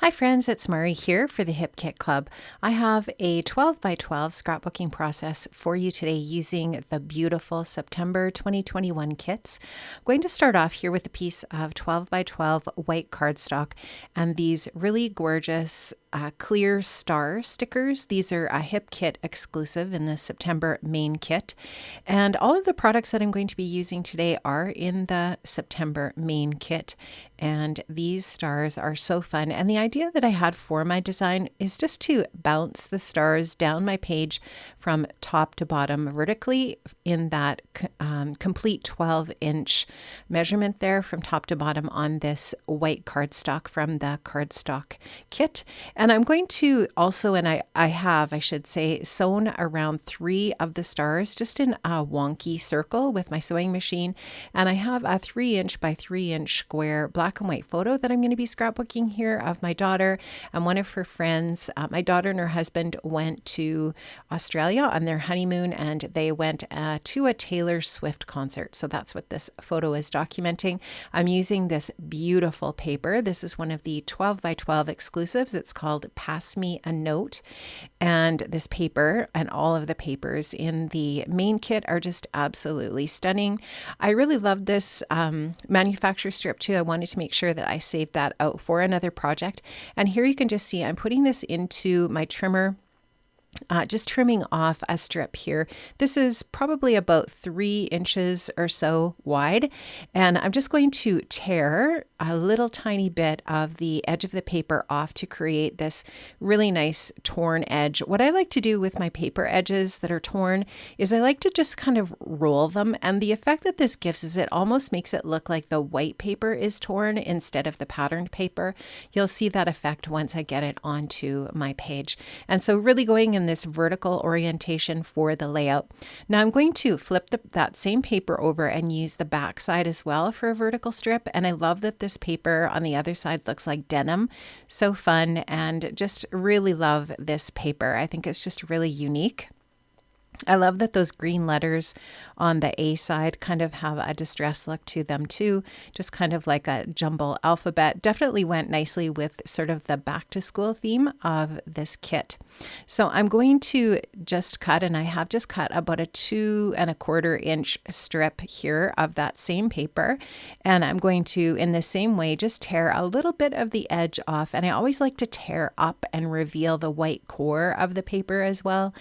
Hi friends, it's Mari here for the Hip Kit Club. I have a 12 by 12 scrapbooking process for you today using the beautiful September 2021 kits. I'm going to start off here with a piece of 12 by 12 white cardstock and these really gorgeous clear star stickers. These are a Hip Kit exclusive in the September main kit. And all of the products that I'm going to be using today are in the September main kit. And these stars are so fun. And the idea that I had for my design is just to bounce the stars down my page from top to bottom vertically in that complete 12-inch measurement there from top to bottom on this white cardstock from the cardstock kit. And I'm going to also, and I should say, sewn around 3 of the stars just in a wonky circle with my sewing machine. And I have a 3-inch by 3-inch square black and white photo that I'm going to be scrapbooking here of my daughter and one of her friends. My daughter and her husband went to Australia on their honeymoon and they went to a Taylor Swift concert. So that's what this photo is documenting. I'm using this beautiful paper. This is one of the 12 by 12 exclusives. It's called Pass Me a Note. And this paper and all of the papers in the main kit are just absolutely stunning. I really love this manufacturer strip too. I wanted to make sure that I saved that out for another project. And here you can just see I'm putting this into my trimmer. Just trimming off a strip here. This is probably about 3 inches or so wide. And I'm just going to tear a little tiny bit of the edge of the paper off to create this really nice torn edge. What I like to do with my paper edges that are torn is I like to just kind of roll them. And the effect that this gives is it almost makes it look like the white paper is torn instead of the patterned paper. You'll see that effect once I get it onto my page. And so really going in this vertical orientation for the layout. Now I'm going to flip that same paper over and use the back side as well for a vertical strip. And I love that this paper on the other side looks like denim. So fun, and just really love this paper. I think it's just really unique. I love that those green letters on the A side kind of have a distress look to them too, just kind of like a jumble alphabet. Definitely went nicely with sort of the back to school theme of this kit. So I'm going to just cut, and I have just cut about a 2 1/4 inch strip here of that same paper. And I'm going to, in the same way, just tear a little bit of the edge off. And I always like to tear up and reveal the white core of the paper as well.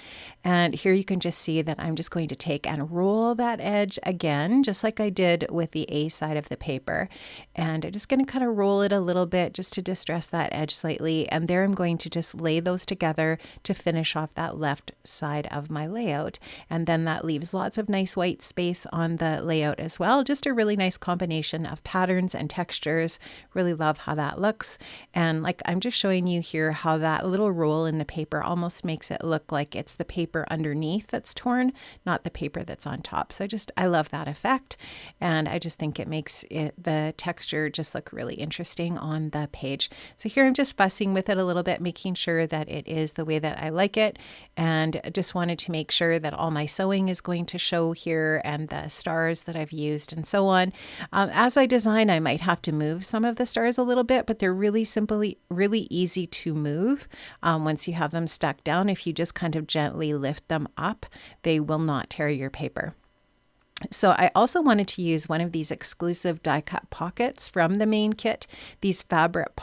And here you can just see that I'm just going to take and roll that edge again, just like I did with the A side of the paper. And I'm just going to kind of roll it a little bit just to distress that edge slightly. And there I'm going to just lay those together to finish off that left side of my layout. And then that leaves lots of nice white space on the layout as well. Just a really nice combination of patterns and textures. Really love how that looks. And like I'm just showing you here how that little roll in the paper almost makes it look like it's the paper underneath that's torn, not the paper that's on top. So I love that effect. And I just think it makes the texture just look really interesting on the page. So here I'm just fussing with it a little bit, making sure that it is the way that I like it. And just wanted to make sure that all my sewing is going to show here and the stars that I've used and so on. As I design, I might have to move some of the stars a little bit, but they're really really easy to move once you have them stuck down. If you just kind of gently lift them up, they will not tear your paper. So I also wanted to use one of these exclusive die cut pockets from the main kit. These fabric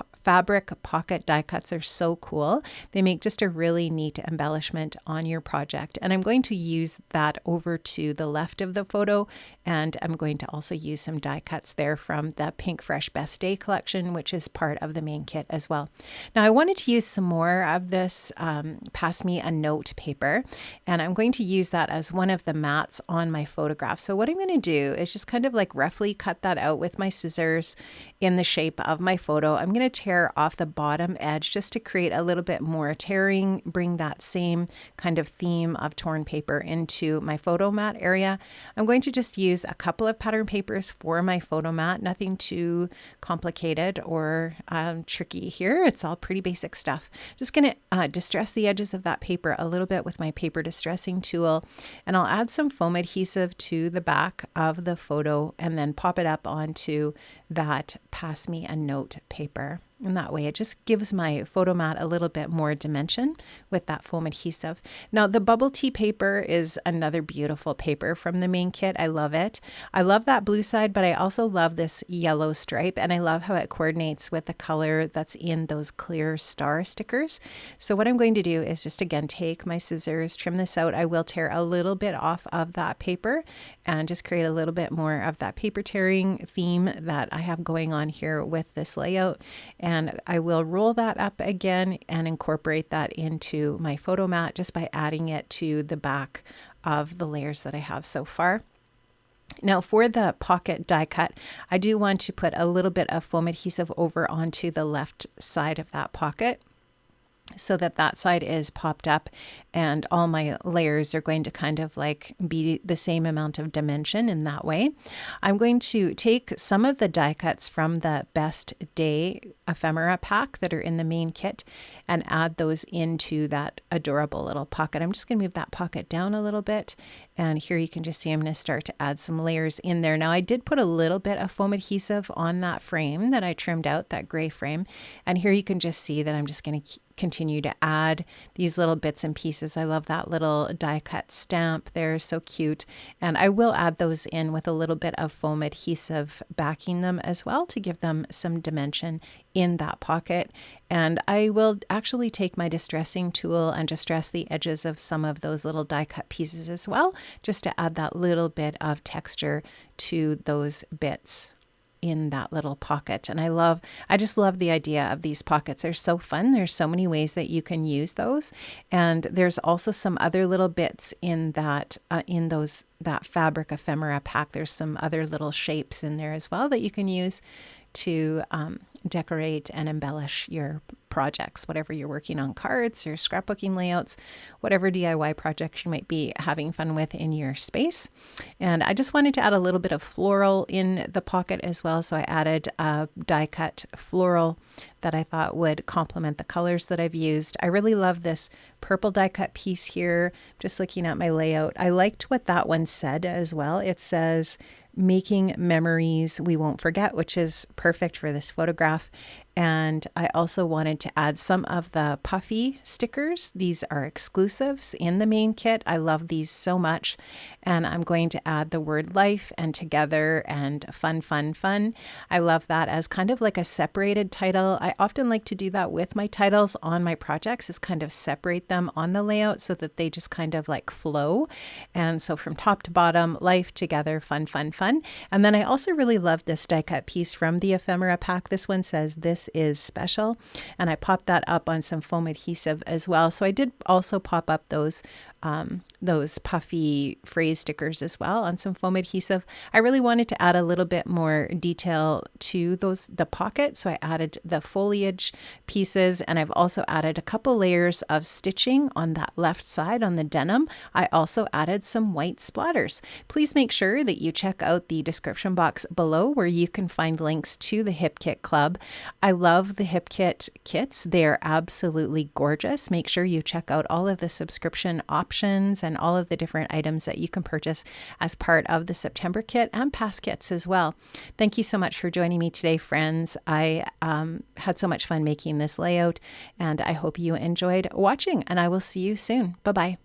pocket die cuts are so cool. They make just a really neat embellishment on your project. And I'm going to use that over to the left of the photo. And I'm going to also use some die cuts there from the Pink Fresh Best Day collection, which is part of the main kit as well. Now I wanted to use some more of this Pass Me a Note paper. And I'm going to use that as one of the mats on my photograph. So what I'm going to do is just kind of like roughly cut that out with my scissors in the shape of my photo. I'm going to tear off the bottom edge just to create a little bit more tearing, bring that same kind of theme of torn paper into my photo mat area. I'm going to just use a couple of pattern papers for my photo mat, nothing too complicated or tricky here. It's all pretty basic stuff. Just going to distress the edges of that paper a little bit with my paper distressing tool, and I'll add some foam adhesive to the back of the photo and then pop it up onto that pass me a note paper. And that way it just gives my photo mat a little bit more dimension with that foam adhesive. Now the bubble tea paper is another beautiful paper from the main kit. I love it. I love that blue side, but I also love this yellow stripe, and I love how it coordinates with the color that's in those clear star stickers. So what I'm going to do is just again take my scissors, trim this out. I will tear a little bit off of that paper and just create a little bit more of that paper tearing theme that I have going on here with this layout. And I will roll that up again and incorporate that into my photo mat just by adding it to the back of the layers that I have so far. Now for the pocket die cut, I do want to put a little bit of foam adhesive over onto the left side of that pocket, so that that side is popped up and all my layers are going to kind of like be the same amount of dimension in that way. I'm going to take some of the die cuts from the Best Day ephemera pack that are in the main kit and add those into that adorable little pocket. I'm just going to move that pocket down a little bit, and here you can just see I'm going to start to add some layers in there. Now I did put a little bit of foam adhesive on that frame that I trimmed out, that gray frame, and here you can just see that I'm just going to continue to add these little bits and pieces. I love that little die cut stamp. They're so cute. And I will add those in with a little bit of foam adhesive backing them as well to give them some dimension in that pocket. And I will actually take my distressing tool and distress the edges of some of those little die cut pieces as well, just to add that little bit of texture to those bits in that little pocket. And I just love the idea of these pockets. They're so fun. There's so many ways that you can use those. And there's also some other little bits in that, that fabric ephemera pack. There's some other little shapes in there as well that you can use to decorate and embellish your projects, whatever you're working on, cards or scrapbooking layouts, whatever DIY projects you might be having fun with in your space. And I just wanted to add a little bit of floral in the pocket as well. So I added a die cut floral that I thought would complement the colors that I've used. I really love this purple die cut piece here. Just looking at my layout, I liked what that one said as well. It says, "Making memories we won't forget," which is perfect for this photograph. And I also wanted to add some of the puffy stickers. These are exclusives in the main kit. I love these so much. And I'm going to add the word life and together and fun, fun, fun. I love that as kind of like a separated title. I often like to do that with my titles on my projects, is kind of separate them on the layout so that they just kind of like flow. And so from top to bottom, life, together, fun, fun, fun. And then I also really love this die cut piece from the ephemera pack. This one says, "This is special." And I popped that up on some foam adhesive as well. So I did also pop up those puffy phrase stickers as well on some foam adhesive. I really wanted to add a little bit more detail to the pocket. So I added the foliage pieces, and I've also added a couple layers of stitching on that left side on the denim. I also added some white splatters. Please make sure that you check out the description box below where you can find links to the Hip Kit Club. I love the Hip Kit kits. They're absolutely gorgeous. Make sure you check out all of the subscription options and all of the different items that you can purchase as part of the September kit and past kits as well. Thank you so much for joining me today, friends. I had so much fun making this layout, and I hope you enjoyed watching, and I will see you soon. Bye-bye.